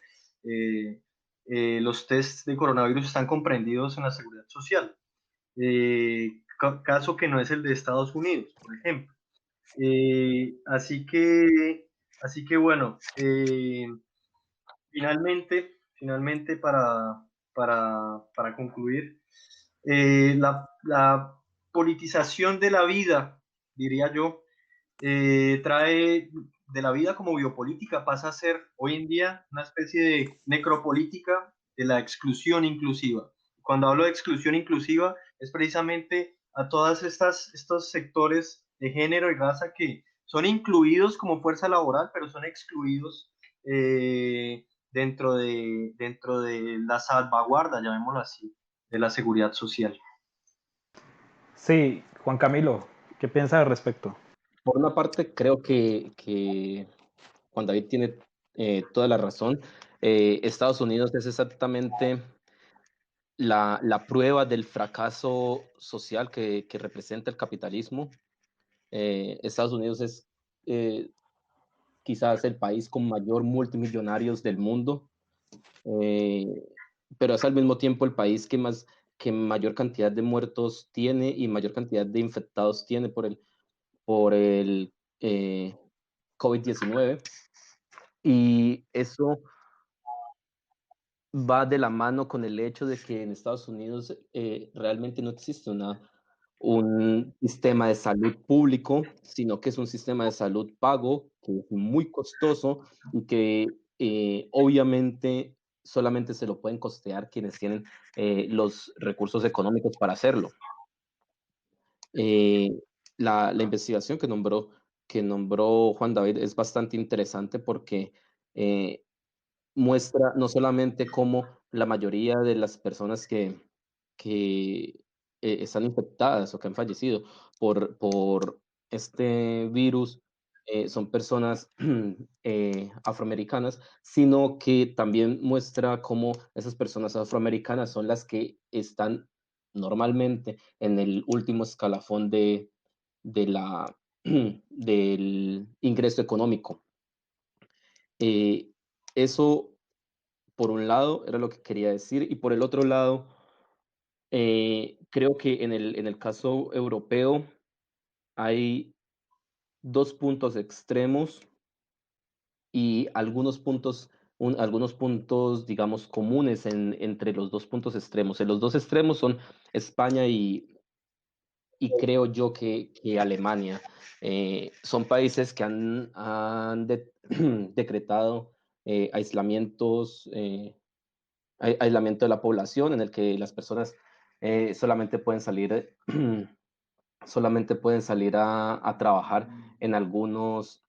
los tests de coronavirus están comprendidos en la seguridad social. Caso que no es el de Estados Unidos, por ejemplo. Así que bueno, finalmente para concluir, la politización de la vida, diría yo, trae de la vida como biopolítica pasa a ser hoy en día una especie de necropolítica de la exclusión inclusiva. Cuando hablo de exclusión inclusiva es precisamente a todas estos sectores de género y raza que son incluidos como fuerza laboral, pero son excluidos dentro de la salvaguarda, llamémoslo así, de la seguridad social. Sí, Juan Camilo, ¿qué piensa al respecto? Por una parte, creo que Juan David tiene toda la razón. Estados Unidos es exactamente la prueba del fracaso social que representa el capitalismo. Estados Unidos es eh, quizás el país con mayor multimillonarios del mundo, eh, pero es al mismo tiempo el país que mayor cantidad de muertos tiene y mayor cantidad de infectados tiene por el COVID-19. Y eso va de la mano con el hecho de que en Estados Unidos realmente no existe un sistema de salud público, sino que es un sistema de salud pago, que es muy costoso y que obviamente solamente se lo pueden costear quienes tienen los recursos económicos para hacerlo. Eh, la investigación que nombró Juan David es bastante interesante porque eh, muestra no solamente cómo la mayoría de las personas que están infectadas o que han fallecido por este virus son personas afroamericanas, sino que también muestra cómo esas personas afroamericanas son las que están normalmente en el último escalafón de la, del ingreso económico. Eh, Eso, por un lado, era lo que quería decir, y por el otro lado, creo que en el caso europeo hay dos puntos extremos y algunos puntos, digamos, comunes entre los dos puntos extremos. En los dos extremos son España y creo yo que Alemania. Son países que han decretado aislamientos. Aislamiento de la población en el que las personas solamente pueden salir, solamente pueden salir a trabajar en algunos,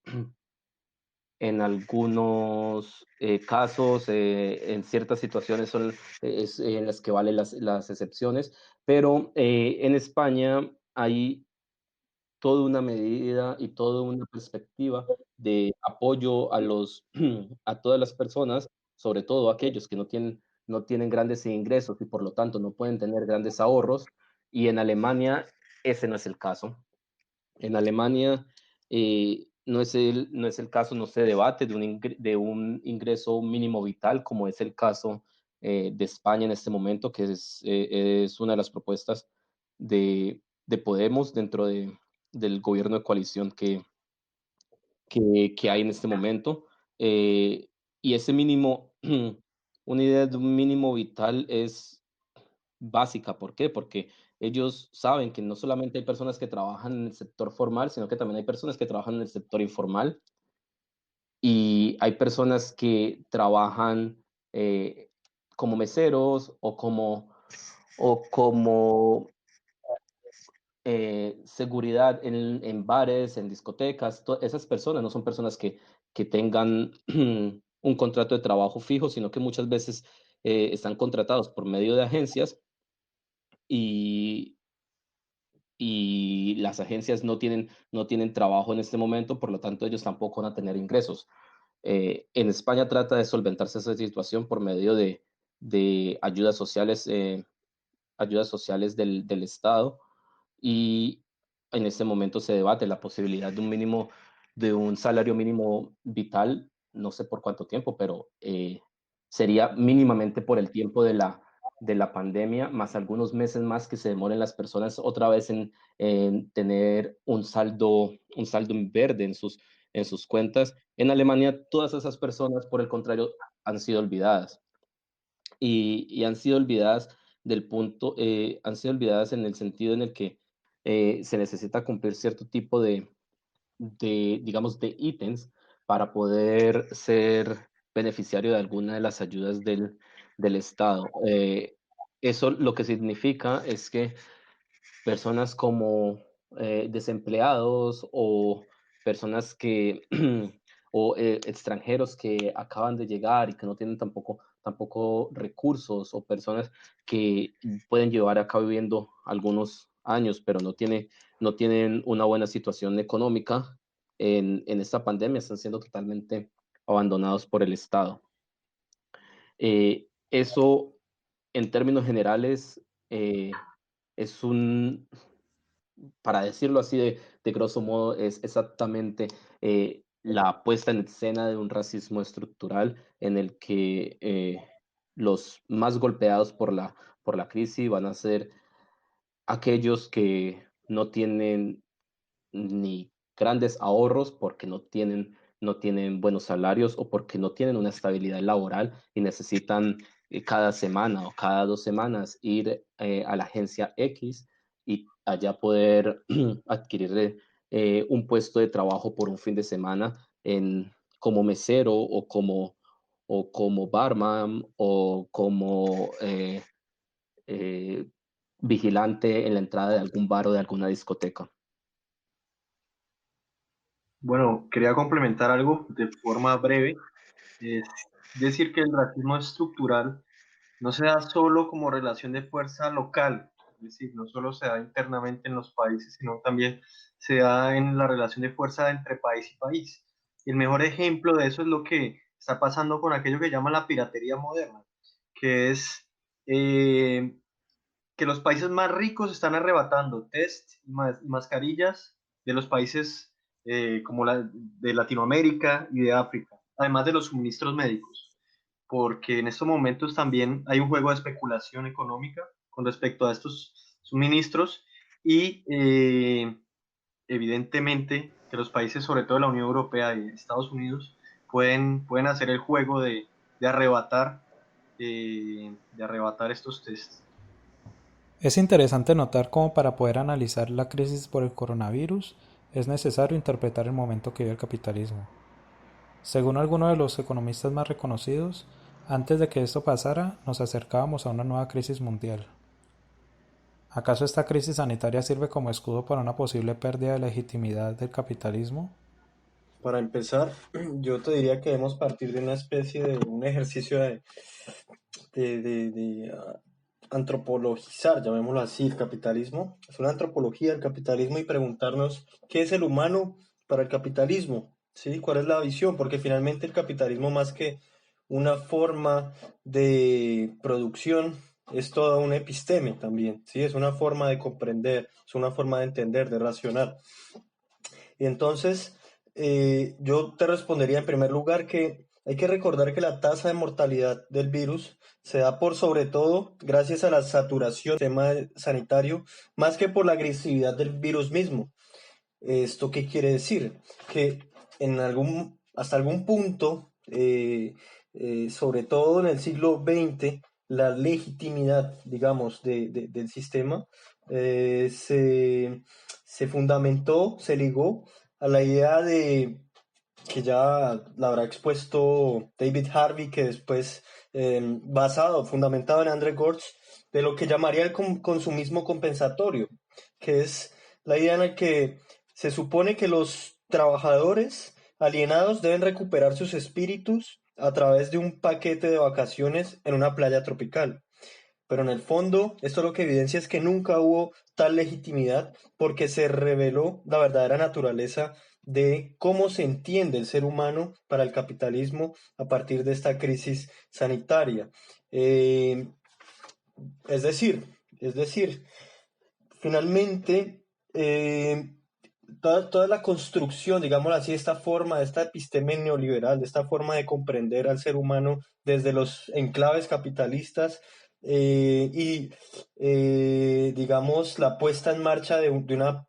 en algunos casos, en ciertas situaciones son en las que valen las excepciones, pero en España hay toda una medida y toda una perspectiva de apoyo a todas las personas, sobre todo aquellos que no tienen grandes ingresos y por lo tanto no pueden tener grandes ahorros. Y en Alemania ese no es el caso. En Alemania no es el caso, no se debate de un ingreso mínimo vital como es el caso de España en este momento, que es una de las propuestas de Podemos dentro del gobierno de coalición que hay en este momento. Y ese mínimo, una idea de un mínimo vital es básica. ¿Por qué? Porque ellos saben que no solamente hay personas que trabajan en el sector formal, sino que también hay personas que trabajan en el sector informal y hay personas que trabajan como meseros o como seguridad en bares, en discotecas. Esas personas no son personas que tengan un contrato de trabajo fijo, sino que muchas veces están contratados por medio de agencias y, y las agencias no tienen trabajo en este momento, por lo tanto ellos tampoco van a tener ingresos. En España trata de solventarse esa situación por medio de ayudas sociales del Estado, y en este momento se debate la posibilidad de un salario mínimo vital, no sé por cuánto tiempo, pero sería mínimamente por el tiempo de la pandemia, más algunos meses más que se demoren las personas otra vez en tener un saldo en verde en sus cuentas. En Alemania, todas esas personas, por el contrario, han sido olvidadas y han sido olvidadas en el sentido en el que se necesita cumplir cierto tipo digamos, de ítems para poder ser beneficiario de alguna de las ayudas del Estado. Eso lo que significa es que personas como desempleados o personas que o extranjeros que acaban de llegar y que no tienen tampoco recursos, o personas que pueden llevar acá viviendo algunos años pero no tienen una buena situación económica en esta pandemia, están siendo totalmente abandonados por el Estado. Eso en términos generales es para decirlo así de grosso modo, es exactamente la puesta en escena de un racismo estructural en el que los más golpeados por la crisis van a ser aquellos que no tienen ni grandes ahorros porque no tienen buenos salarios o porque no tienen una estabilidad laboral y necesitan cada semana o cada 2 semanas ir a la agencia X y allá poder adquirir un puesto de trabajo por un fin de semana como mesero o como barman o como eh, vigilante en la entrada de algún bar o de alguna discoteca. Bueno, quería complementar algo de forma breve. Es decir, que el racismo estructural no se da solo como relación de fuerza local, es decir, no solo se da internamente en los países, sino también se da en la relación de fuerza entre país y país. Y el mejor ejemplo de eso es lo que está pasando con aquello que llama la piratería moderna, que es que los países más ricos están arrebatando test y mascarillas de los países como la de Latinoamérica y de África, además de los suministros médicos, porque en estos momentos también hay un juego de especulación económica con respecto a estos suministros y evidentemente que los países, sobre todo la Unión Europea y Estados Unidos, pueden hacer el juego de arrebatar, de arrebatar estos tests. Es interesante notar cómo para poder analizar la crisis por el coronavirus es necesario interpretar el momento que vive el capitalismo. Según algunos de los economistas más reconocidos, antes de que esto pasara, nos acercábamos a una nueva crisis mundial. ¿Acaso esta crisis sanitaria sirve como escudo para una posible pérdida de legitimidad del capitalismo? Para empezar, yo te diría que debemos partir de una especie de un ejercicio de antropologizar, llamémoslo así, el capitalismo. Es una antropología del capitalismo y preguntarnos qué es el humano para el capitalismo, ¿sí? ¿Cuál es la visión? Porque finalmente el capitalismo, más que una forma de producción, es toda una episteme también, ¿sí? Es una forma de comprender, es una forma de entender, de racionar. Y entonces, yo te respondería en primer lugar que hay que recordar que la tasa de mortalidad del virus se da por sobre todo gracias a la saturación del sistema sanitario, más que por la agresividad del virus mismo. ¿Esto qué quiere decir? Que hasta algún punto, sobre todo en el siglo XX, la legitimidad, digamos, del sistema se fundamentó, se ligó a la idea de que ya la habrá expuesto David Harvey, que después, fundamentado en Andre Gortz, de lo que llamaría el consumismo compensatorio, que es la idea en la que se supone que los trabajadores alienados deben recuperar sus espíritus a través de un paquete de vacaciones en una playa tropical. Pero en el fondo, esto lo que evidencia es que nunca hubo tal legitimidad porque se reveló la verdadera naturaleza de cómo se entiende el ser humano para el capitalismo a partir de esta crisis sanitaria. Eh, es decir, finalmente, toda la construcción, digámoslo así, esta forma, esta episteme neoliberal, de esta forma de comprender al ser humano desde los enclaves capitalistas digamos, la puesta en marcha de una,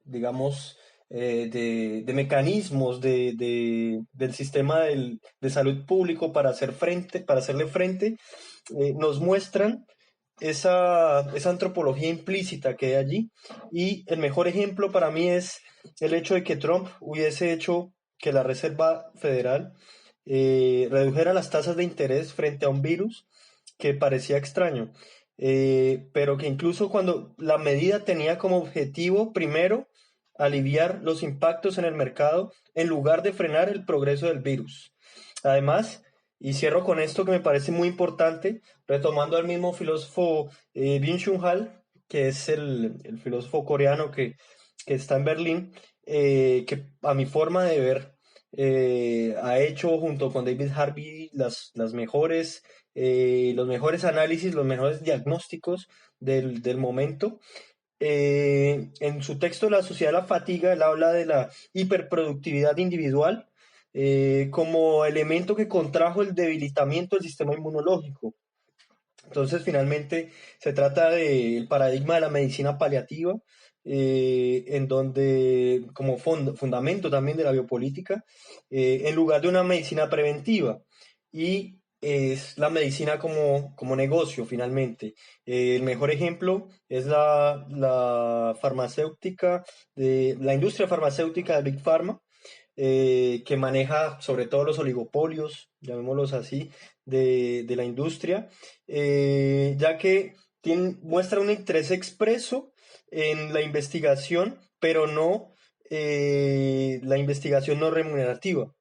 digamos, de mecanismos del sistema de salud público para hacerle frente, nos muestran esa antropología implícita que hay allí. Y el mejor ejemplo para mí es el hecho de que Trump hubiese hecho que la Reserva Federal redujera las tasas de interés frente a un virus que parecía extraño, pero que incluso cuando la medida tenía como objetivo, primero, aliviar los impactos en el mercado en lugar de frenar el progreso del virus. Además, y cierro con esto que me parece muy importante, retomando al mismo filósofo Byung-Chul Han, que es el filósofo coreano que está en Berlín, que a mi forma de ver ha hecho junto con David Harvey los mejores análisis, los mejores diagnósticos del momento. En su texto La sociedad de la fatiga, él habla de la hiperproductividad individual como elemento que contrajo el debilitamiento del sistema inmunológico. Entonces, finalmente, se trata del paradigma de la medicina paliativa, en donde, como fundamento también de la biopolítica, en lugar de una medicina preventiva. Y es la medicina como negocio, finalmente. El mejor ejemplo es la farmacéutica, la industria farmacéutica de Big Pharma, que maneja sobre todo los oligopolios, llamémoslos así, de la industria, ya que muestra un interés expreso en la investigación, pero no la investigación no remunerativa.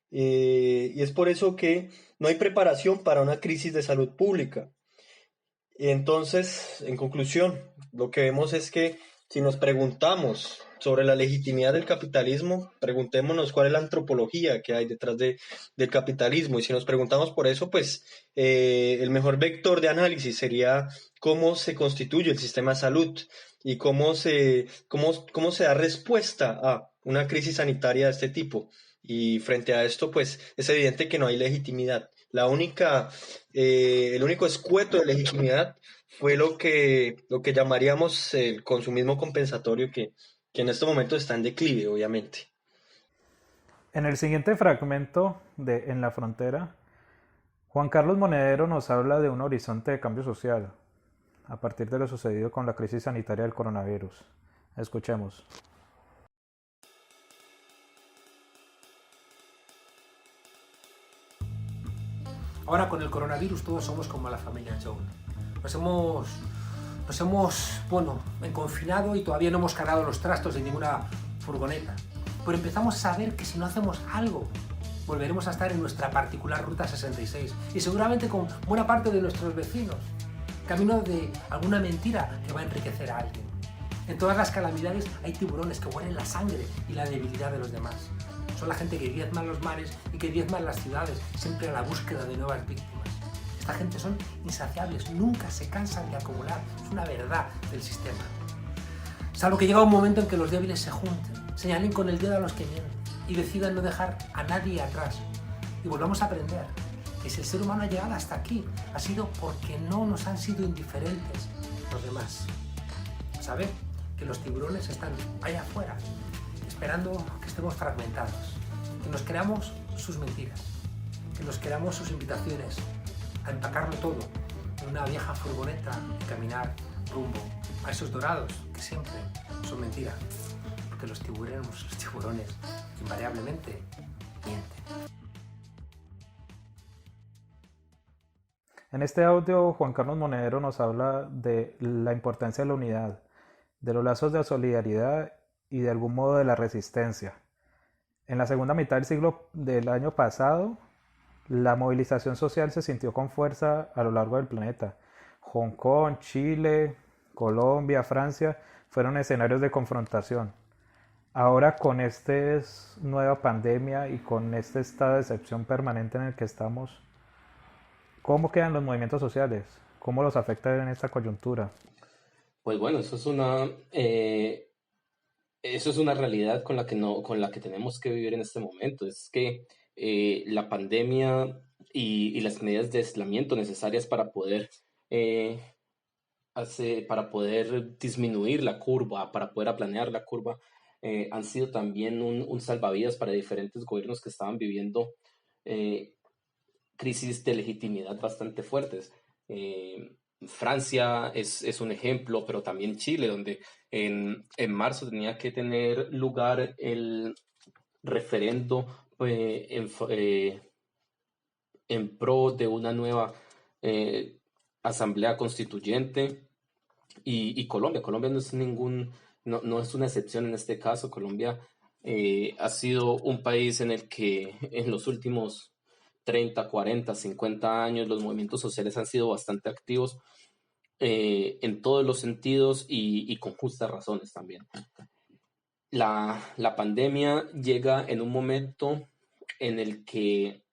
Y es por eso que no hay preparación para una crisis de salud pública. Entonces, en conclusión, lo que vemos es que si nos preguntamos sobre la legitimidad del capitalismo, preguntémonos cuál es la antropología que hay detrás del capitalismo. Y si nos preguntamos por eso, pues el mejor vector de análisis sería cómo se constituye el sistema de salud y cómo se da respuesta a una crisis sanitaria de este tipo. Y frente a esto, pues es evidente que no hay legitimidad. El único escueto de legitimidad fue lo que llamaríamos el consumismo compensatorio que en este momento está en declive, obviamente. En el siguiente fragmento de En la frontera, Juan Carlos Monedero nos habla de un horizonte de cambio social a partir de lo sucedido con la crisis sanitaria del coronavirus. Escuchemos. Ahora con el coronavirus todos somos como la familia Jones. Nos hemos enconfinado y todavía no hemos cargado los trastos en ninguna furgoneta. Pero empezamos a saber que si no hacemos algo, volveremos a estar en nuestra particular Ruta 66 y seguramente con buena parte de nuestros vecinos, camino de alguna mentira que va a enriquecer a alguien. En todas las calamidades hay tiburones que huelen la sangre y la debilidad de los demás. Son la gente que diezma los mares y que diezma las ciudades, siempre a la búsqueda de nuevas víctimas. Esta gente son insaciables, nunca se cansan de acumular, es una verdad del sistema. Salvo que llega un momento en que los débiles se junten, señalen con el dedo a los que mienten y decidan no dejar a nadie atrás. Y volvamos a aprender que si el ser humano ha llegado hasta aquí, ha sido porque no nos han sido indiferentes los demás. Saber que los tiburones están allá afuera, esperando que estemos fragmentados, que nos creamos sus mentiras, que nos creamos sus invitaciones a empacarlo todo en una vieja furgoneta y caminar rumbo a esos dorados que siempre son mentira, porque los tiburones invariablemente mienten. En este audio, Juan Carlos Monedero nos habla de la importancia de la unidad, de los lazos de solidaridad y de algún modo de la resistencia. En la segunda mitad del año pasado, la movilización social se sintió con fuerza a lo largo del planeta. Hong Kong, Chile, Colombia, Francia fueron escenarios de confrontación. Ahora con esta nueva pandemia y con este estado de excepción permanente en el que estamos, ¿cómo quedan los movimientos sociales? ¿Cómo los afecta en esta coyuntura? Pues bueno, eso es una realidad con la que tenemos que vivir en este momento. Es que la pandemia y las medidas de aislamiento necesarias para poder disminuir la curva, para poder aplanear la curva, han sido también un salvavidas para diferentes gobiernos que estaban viviendo crisis de legitimidad bastante fuertes. Francia es un ejemplo, pero también Chile, donde en marzo tenía que tener lugar referendo en pro de una nueva asamblea constituyente. Y Colombia no es no es una excepción en este caso. Colombia ha sido un país en el que en los últimos 30, 40, 50 años los movimientos sociales han sido bastante activos en todos los sentidos y con justas razones también. La pandemia llega en un momento en el que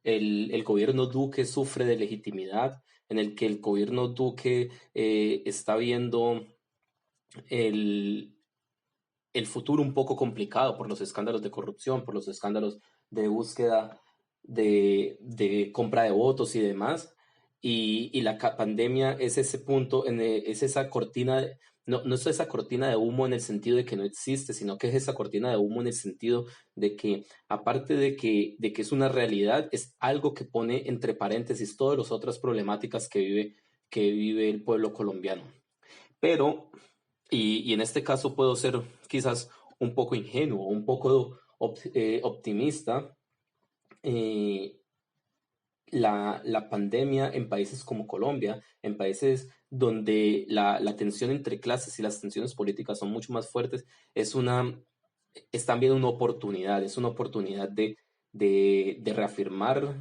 el gobierno Duque sufre de legitimidad, en el que el gobierno Duque está viendo el futuro un poco complicado por los escándalos de corrupción, por los escándalos de búsqueda de compra de votos y demás. Y la pandemia es ese punto, es esa cortina, no es esa cortina de humo en el sentido de que no existe, sino que es esa cortina de humo en el sentido de que, aparte de que es una realidad, es algo que pone entre paréntesis todas las otras problemáticas que vive el pueblo colombiano. Pero, y en este caso puedo ser quizás un poco ingenuo, un poco optimista, la pandemia en países como Colombia, en países donde la tensión entre clases y las tensiones políticas son mucho más fuertes, es también una oportunidad, es una oportunidad de reafirmar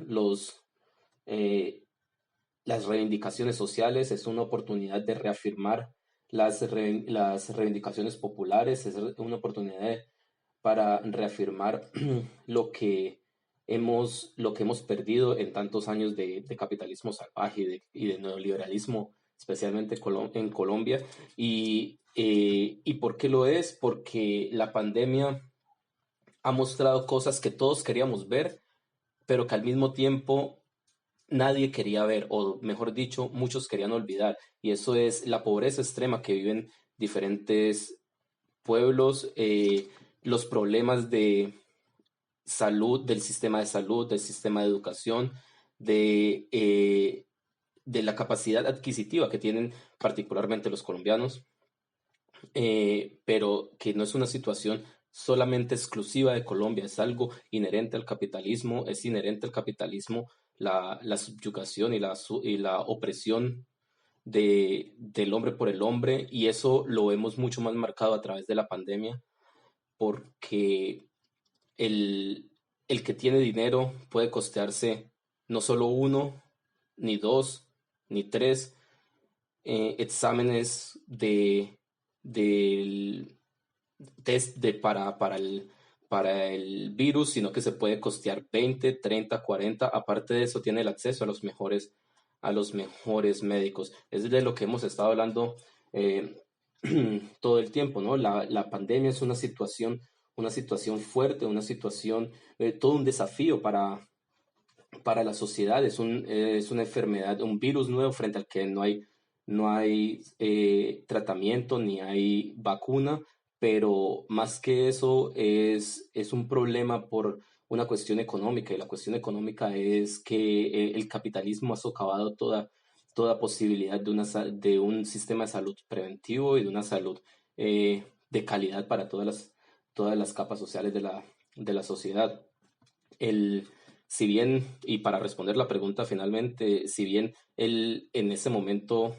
las reivindicaciones sociales, es una oportunidad de reafirmar las reivindicaciones populares, es una oportunidad para reafirmar lo que hemos perdido en tantos años de capitalismo salvaje y de neoliberalismo, especialmente en Colombia. ¿Y por qué lo es? Porque la pandemia ha mostrado cosas que todos queríamos ver, pero que al mismo tiempo nadie quería ver, o mejor dicho, muchos querían olvidar. Y eso es la pobreza extrema que viven diferentes pueblos, los problemas de salud, del sistema de salud, del sistema de educación, de la capacidad adquisitiva que tienen particularmente los colombianos, pero que no es una situación solamente exclusiva de Colombia, es algo inherente al capitalismo, es inherente al capitalismo la subyugación y la opresión del hombre por el hombre, y eso lo vemos mucho más marcado a través de la pandemia, porque el que tiene dinero puede costearse no solo uno, ni dos, ni tres exámenes del test para el virus, sino que se puede costear 20, 30, 40. Aparte de eso, tiene el acceso a los mejores médicos. Es de lo que hemos estado hablando todo el tiempo, ¿no? La pandemia es una situación fuerte, una situación, todo un desafío para la sociedad. Es una enfermedad, un virus nuevo frente al que no hay tratamiento ni hay vacuna, pero más que eso es un problema por una cuestión económica, y la cuestión económica es que el capitalismo ha socavado toda posibilidad de un sistema de salud preventivo y de una salud de calidad para todas las capas sociales de la sociedad. Si bien, y para responder la pregunta finalmente, si bien en ese momento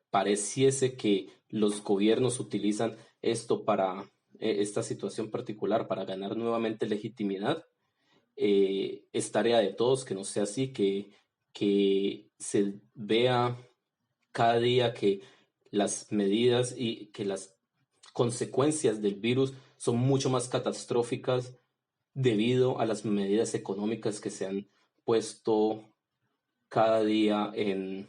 pareciese que los gobiernos utilizan esto para esta situación particular para ganar nuevamente legitimidad, es tarea de todos que no sea así, que se vea cada día que las medidas y que las consecuencias del virus son mucho más catastróficas debido a las medidas económicas que se han puesto cada día en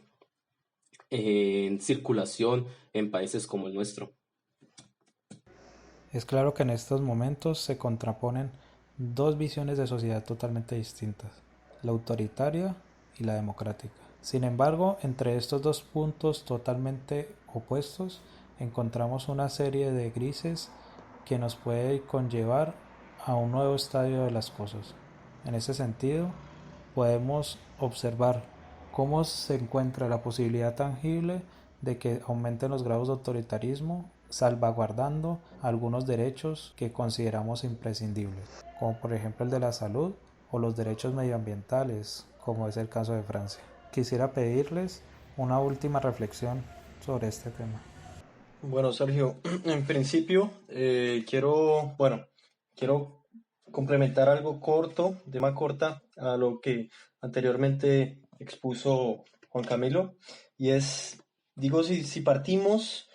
circulación en países como el nuestro. Es claro que en estos momentos se contraponen dos visiones de sociedad totalmente distintas, la autoritaria y la democrática. Sin embargo, entre estos dos puntos totalmente opuestos encontramos una serie de grises que nos puede conllevar a un nuevo estadio de las cosas. En ese sentido, podemos observar cómo se encuentra la posibilidad tangible de que aumenten los grados de autoritarismo, salvaguardando algunos derechos que consideramos imprescindibles, como por ejemplo el de la salud o los derechos medioambientales, como es el caso de Francia. Quisiera pedirles una última reflexión sobre este tema. Bueno, Sergio, en principio quiero complementar algo corto, de más corta, a lo que anteriormente expuso Juan Camilo, y es, digo, si partimos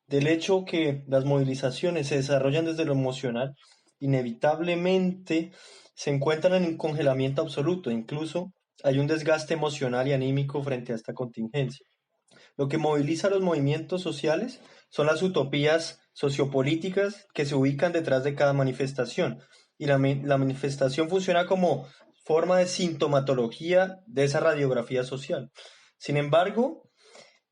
del hecho que las movilizaciones se desarrollan desde lo emocional, inevitablemente se encuentran en un congelamiento absoluto, incluso hay un desgaste emocional y anímico frente a esta contingencia. Lo que moviliza los movimientos sociales son las utopías sociopolíticas que se ubican detrás de cada manifestación. Y la manifestación funciona como forma de sintomatología de esa radiografía social. Sin embargo,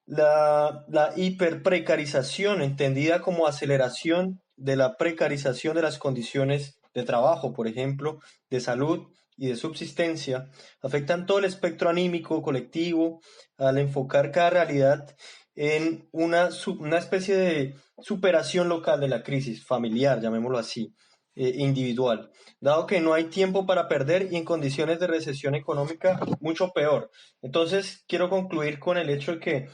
la hiperprecarización, entendida como aceleración de la precarización de las condiciones de trabajo, por ejemplo, de salud y de subsistencia, afectan todo el espectro anímico colectivo al enfocar cada realidad en una especie de superación local de la crisis familiar, llamémoslo así, individual, dado que no hay tiempo para perder y en condiciones de recesión económica mucho peor. Entonces, quiero concluir con el hecho de que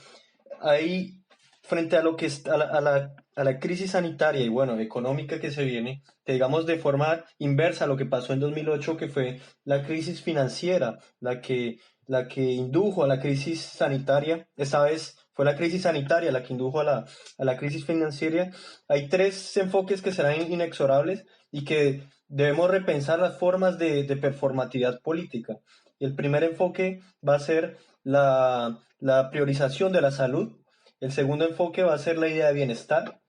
ahí, frente a lo que es a la crisis sanitaria y bueno, económica que se viene, que digamos de forma inversa a lo que pasó en 2008, que fue la crisis financiera, la que indujo a la crisis sanitaria, esta vez fue la crisis sanitaria la que indujo a la crisis financiera. Hay tres enfoques que serán inexorables y que debemos repensar las formas de performatividad política. Y el primer enfoque va a ser la priorización de la salud. El segundo enfoque va a ser la idea de bienestar,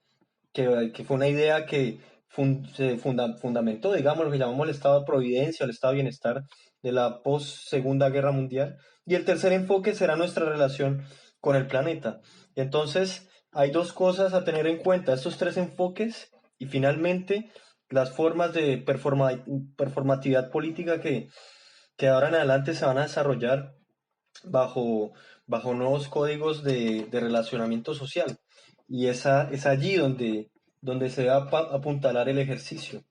que fue una idea que se fundamentó, digamos, lo que llamamos el estado de providencia, el estado de bienestar de la post-Segunda Guerra Mundial. Y el tercer enfoque será nuestra relación con el planeta. Entonces, hay dos cosas a tener en cuenta, estos tres enfoques y finalmente las formas de performatividad política que ahora en adelante se van a desarrollar bajo nuevos códigos de relacionamiento social. Y es allí donde se va a apuntalar el ejercicio.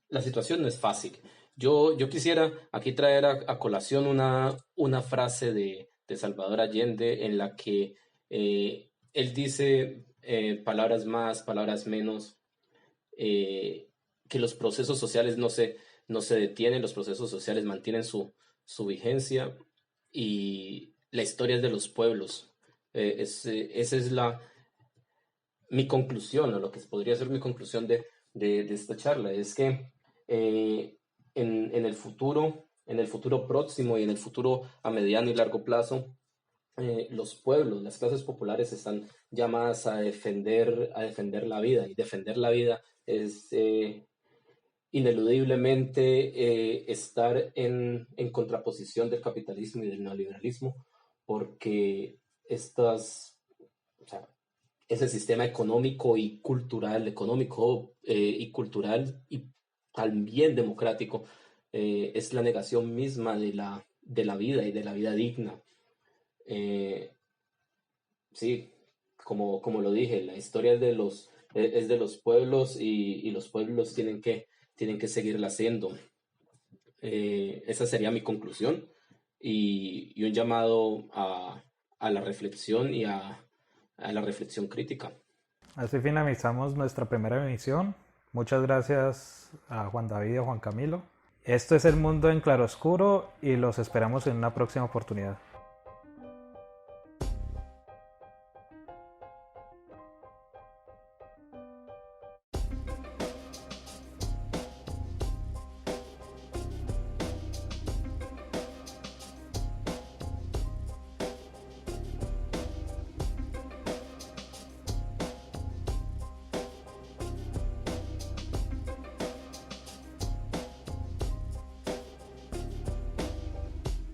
La situación no es fácil. Yo quisiera aquí traer a colación una frase de Salvador Allende en la que él dice palabras más, palabras menos, que los procesos sociales no se detienen, los procesos sociales mantienen su vigencia y la historia es de los pueblos. Esa es mi conclusión, o lo que podría ser mi conclusión de esta charla, es que en el futuro próximo y en el futuro a mediano y largo plazo, los pueblos, las clases populares están llamadas a defender la vida, y defender la vida es ineludiblemente estar en contraposición del capitalismo y del neoliberalismo, porque ese sistema económico y cultural y también democrático es la negación misma de la vida y de la vida digna. Sí, como lo dije, la historia es de los pueblos y los pueblos tienen que seguirla haciendo. Esa sería mi conclusión y un llamado a la reflexión y a la reflexión crítica. Así finalizamos nuestra primera emisión. Muchas gracias a Juan David y a Juan Camilo. Esto es El Mundo en Claroscuro y los esperamos en una próxima oportunidad.